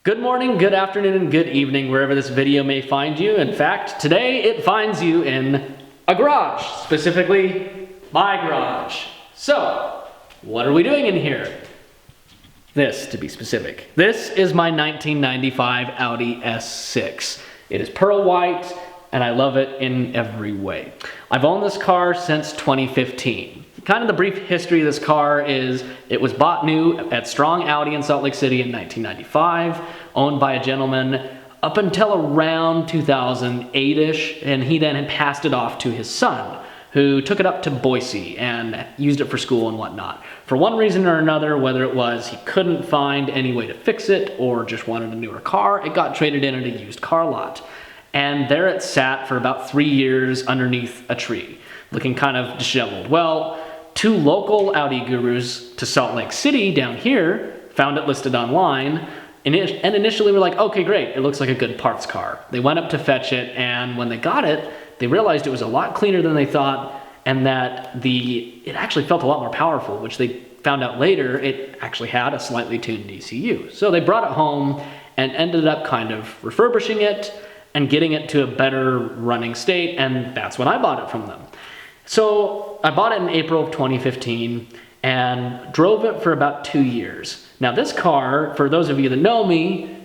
Good morning, good afternoon, and good evening, wherever this video may find you. In fact, today it finds you in a garage, specifically my garage. So, what are we doing in here? This, to be specific. This is my 1995 Audi S6. It is pearl white, and I love it in every way. I've owned this car since 2015. Kind of the brief history of this car is it was bought new at Strong Audi in Salt Lake City in 1995, owned by a gentleman up until around 2008-ish, and he then had passed it off to his son, who took it up to Boise and used it for school and whatnot. For one reason or another, whether it was he couldn't find any way to fix it or just wanted a newer car, it got traded in at a used car lot. And there it sat for about 3 years underneath a tree, looking kind of disheveled. Well, two local Audi gurus to Salt Lake City down here found it listed online and initially were like, okay, great, it looks like a good parts car. They went up to fetch it, and when they got it, they realized it was a lot cleaner than they thought, and that it actually felt a lot more powerful, which they found out later it actually had a slightly tuned ECU. So they brought it home and ended up kind of refurbishing it and getting it to a better running state, and that's when I bought it from them. So I bought it in April of 2015 and drove it for about 2 years. Now this car, for those of you that know me,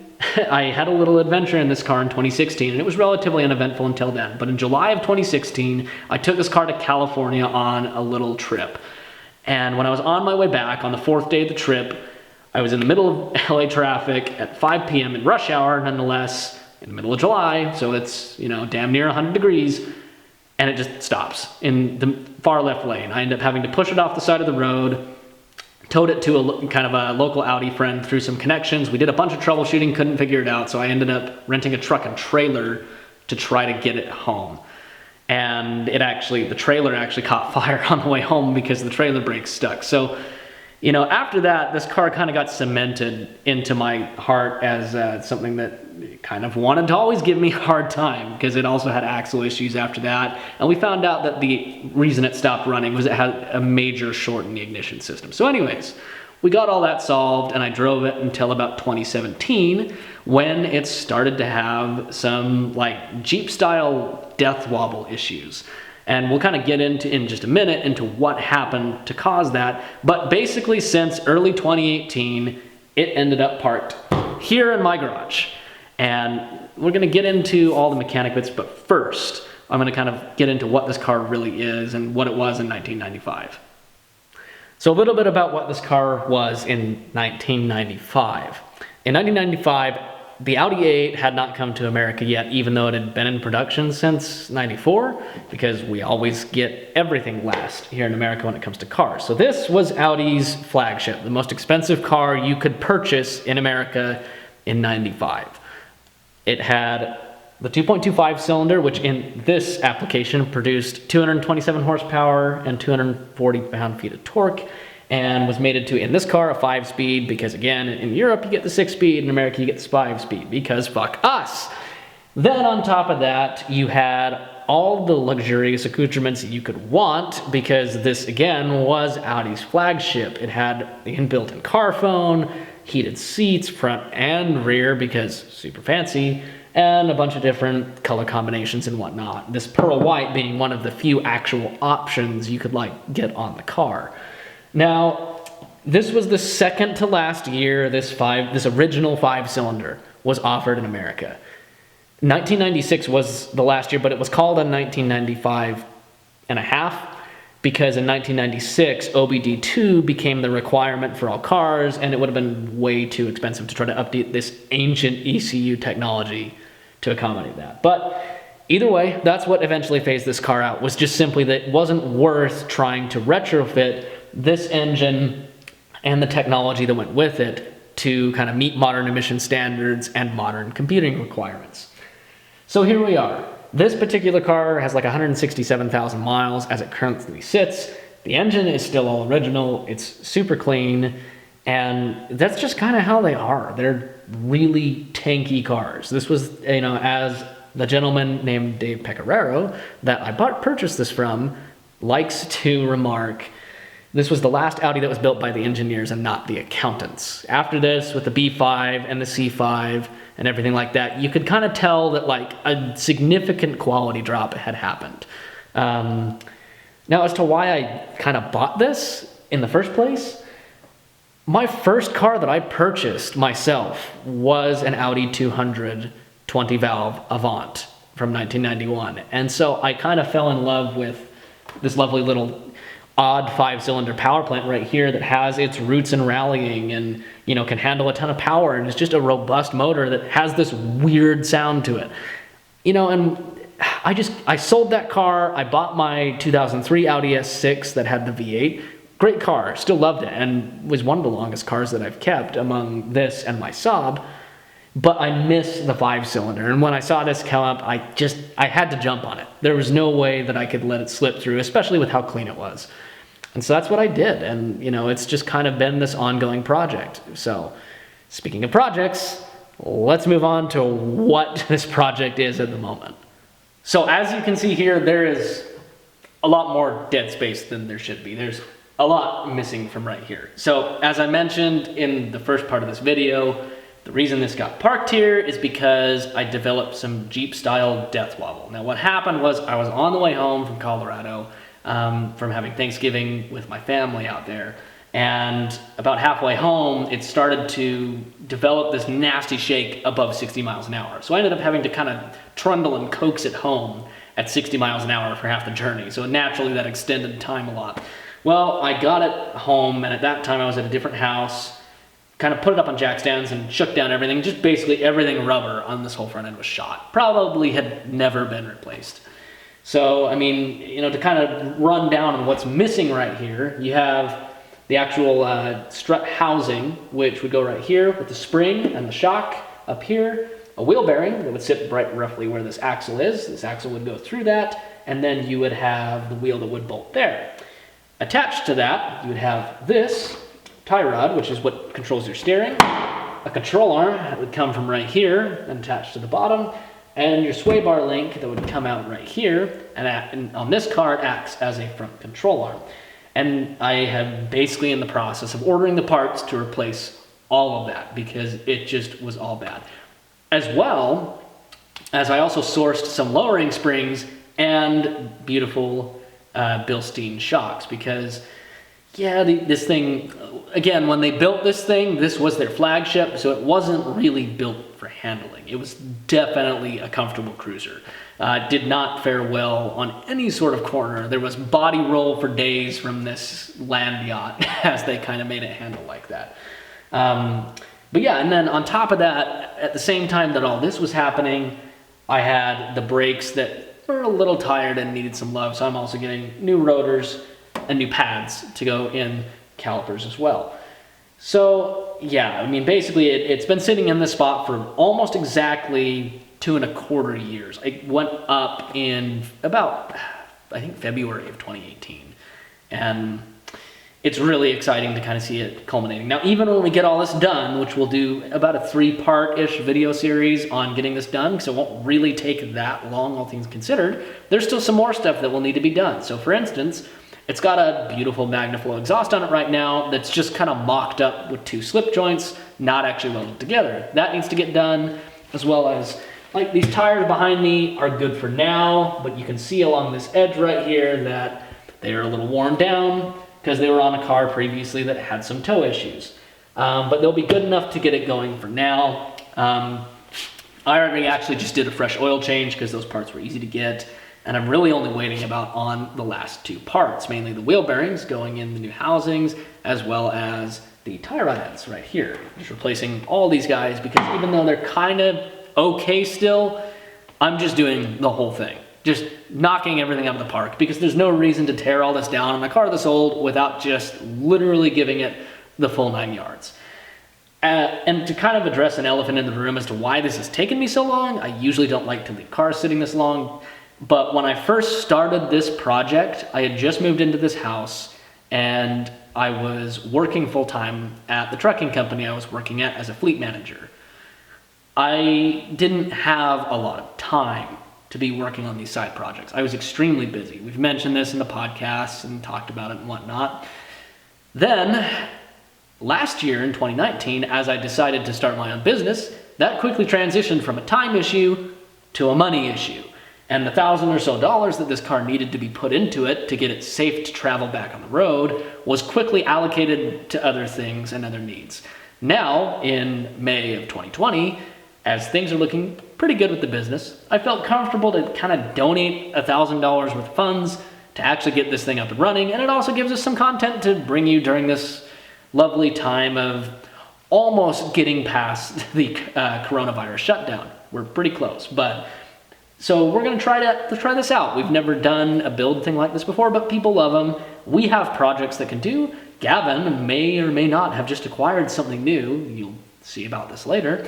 I had a little adventure in this car in 2016, and it was relatively uneventful until then. But in July of 2016, I took this car to California on a little trip. And when I was on my way back on the 4th day of the trip, I was in the middle of LA traffic at 5 p.m. in rush hour, nonetheless, in the middle of July, so it's, damn near 100 degrees. And it just stops in the far left lane. I end up having to push it off the side of the road, towed it to a kind of a local Audi friend through some connections. We did a bunch of troubleshooting, couldn't figure it out, so I ended up renting a truck and trailer to try to get it home. And the trailer actually caught fire on the way home because the trailer brakes stuck. So, after that, this car kind of got cemented into my heart as something that kind of wanted to always give me a hard time, because it also had axle issues after that. And we found out that the reason it stopped running was it had a major short in the ignition system. So anyways, we got all that solved, and I drove it until about 2017, when it started to have some Jeep style death wobble issues. And we'll kind of get into in just a minute into what happened to cause that. But basically, since early 2018, it ended up parked here in my garage. And we're going to get into all the mechanic bits, but first, I'm going to kind of get into what this car really is and what it was in 1995. So a little bit about what this car was in 1995. In 1995, the Audi A8 had not come to America yet, even though it had been in production since 94, because we always get everything last here in America when it comes to cars. So this was Audi's flagship, the most expensive car you could purchase in America in 95. It had the 2.25 cylinder, which in this application produced 227 horsepower and 240 pound-feet of torque, and was mated to, in this car, a 5-speed, because again, in Europe you get the 6-speed, in America you get the 5-speed, because fuck us. Then on top of that, you had all the luxurious accoutrements you could want, because this again was Audi's flagship. It had the inbuilt-in car phone, heated seats, front and rear, because super fancy, and a bunch of different color combinations and whatnot. This pearl white being one of the few actual options you could get on the car. Now, this was the second to last year this original 5-cylinder was offered in America. 1996 was the last year, but it was called a 1995 and a half, because in 1996, OBD2 became the requirement for all cars, and it would have been way too expensive to try to update this ancient ECU technology to accommodate that. But either way, that's what eventually phased this car out, was just simply that it wasn't worth trying to retrofit this engine and the technology that went with it to kind of meet modern emission standards and modern computing requirements. So here we are. This particular car has 167,000 miles as it currently sits. The engine is still all original. It's super clean. And that's just kind of how they are. They're really tanky cars. This was, as the gentleman named Dave Pecoraro that I purchased this from likes to remark, This was the last Audi that was built by the engineers and not the accountants. After this, with the B5 and the C5 and everything like that, you could kind of tell that like a significant quality drop had happened. Now, as to why I kind of bought this in the first place, my first car that I purchased myself was an Audi 200 20-valve Avant from 1991. And so I kind of fell in love with this lovely little odd 5-cylinder power plant right here that has its roots in rallying and, you know, can handle a ton of power, and it's just a robust motor that has this weird sound to it. You know, and I sold that car. I bought my 2003 Audi S6 that had the V8. Great car, still loved it, and was one of the longest cars that I've kept among this and my Saab. But I miss the 5-cylinder, and when I saw this come up, I had to jump on it. There was no way that I could let it slip through, especially with how clean it was. And so that's what I did, and you know, it's just kind of been this ongoing project. So, speaking of projects, let's move on to what this project is at the moment. So as you can see here, there is a lot more dead space than there should be. There's a lot missing from right here. So as I mentioned in the first part of this video, the reason this got parked here is because I developed some Jeep-style death wobble. Now what happened was I was on the way home from Colorado from having Thanksgiving with my family out there, and about halfway home it started to develop this nasty shake above 60 miles an hour. So I ended up having to kind of trundle and coax it home at 60 miles an hour for half the journey. So naturally that extended time a lot. Well, I got it home, and at that time I was at a different house, kind of put it up on jack stands and shook down everything. Just basically everything rubber on this whole front end was shot. Probably had never been replaced. So, I mean, you know, to kind of run down on what's missing right here, you have the actual strut housing, which would go right here with the spring and the shock up here, a wheel bearing that would sit right roughly where this axle is. This axle would go through that, and then you would have the wheel that would bolt there. Attached to that, you would have this tie rod, which is what controls your steering, a control arm that would come from right here and attached to the bottom, and your sway bar link that would come out right here, and on this car it acts as a front control arm. And I am basically in the process of ordering the parts to replace all of that because it just was all bad. As well as I also sourced some lowering springs and beautiful Bilstein shocks because, yeah, this thing, again, when they built this thing, this was their flagship, so it wasn't really built for handling. It was definitely a comfortable cruiser. Did not fare well on any sort of corner. There was body roll for days from this land yacht as they kind of made it handle like that. But yeah, and then on top of that, at the same time that all this was happening, I had the brakes that were a little tired and needed some love, so I'm also getting new rotors and new pads to go in calipers as well. So yeah, I mean, basically it's been sitting in this spot for almost exactly 2.25 years. It went up in about, I think, February of 2018. And it's really exciting to kind of see it culminating. Now, even when we get all this done, which we'll do about a 3-part-ish video series on getting this done, because it won't really take that long, all things considered, there's still some more stuff that will need to be done. So for instance, it's got a beautiful MagnaFlow exhaust on it right now that's just kind of mocked up with 2 slip joints, not actually welded together. That needs to get done, as well as, like, these tires behind me are good for now, but you can see along this edge right here that they are a little worn down because they were on a car previously that had some toe issues. But they'll be good enough to get it going for now. I already actually just did a fresh oil change because those parts were easy to get. And I'm really only waiting about on the last 2 parts, mainly the wheel bearings going in the new housings, as well as the tie rod ends right here. Just replacing all these guys because even though they're kind of okay still, I'm just doing the whole thing. Just knocking everything out of the park because there's no reason to tear all this down on a car this old without just literally giving it the full 9 yards. And to kind of address an elephant in the room as to why this has taken me so long, I usually don't like to leave cars sitting this long. But when I first started this project, I had just moved into this house and I was working full-time at the trucking company I was working at as a fleet manager. I didn't have a lot of time to be working on these side projects. I was extremely busy. We've mentioned this in the podcast and talked about it and whatnot. Then, last year in 2019, as I decided to start my own business, that quickly transitioned from a time issue to a money issue. And the $1,000 or so that this car needed to be put into it to get it safe to travel back on the road was quickly allocated to other things and other needs. Now, in May of 2020, as things are looking pretty good with the business, I felt comfortable to kind of donate $1,000 worth of funds to actually get this thing up and running. And it also gives us some content to bring you during this lovely time of almost getting past the coronavirus shutdown. We're pretty close, but so we're gonna try this out. We've never done a build thing like this before, but people love them. We have projects that can do. Gavin may or may not have just acquired something new. You'll see about this later.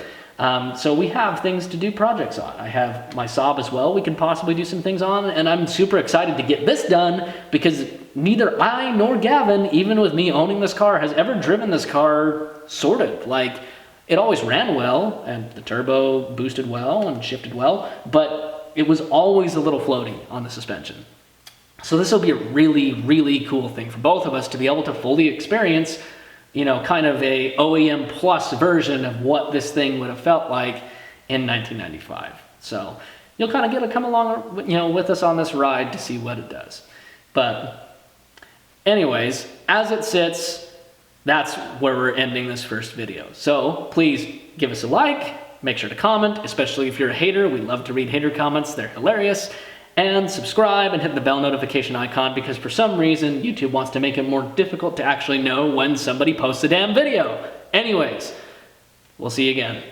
So we have things to do projects on. I have my Saab as well we can possibly do some things on, and I'm super excited to get this done because neither I nor Gavin, even with me owning this car, has ever driven this car sorted. Like, it always ran well, and the turbo boosted well and shifted well, but it was always a little floaty on the suspension. So this will be a really, really cool thing for both of us to be able to fully experience, you know, kind of a OEM plus version of what this thing would have felt like in 1995. So you'll kind of get to come along, you know, with us on this ride to see what it does. But anyways, as it sits, that's where we're ending this first video. So please give us a like, make sure to comment, especially if you're a hater. We love to read hater comments, they're hilarious. And subscribe and hit the bell notification icon because for some reason YouTube wants to make it more difficult to actually know when somebody posts a damn video. Anyways, we'll see you again.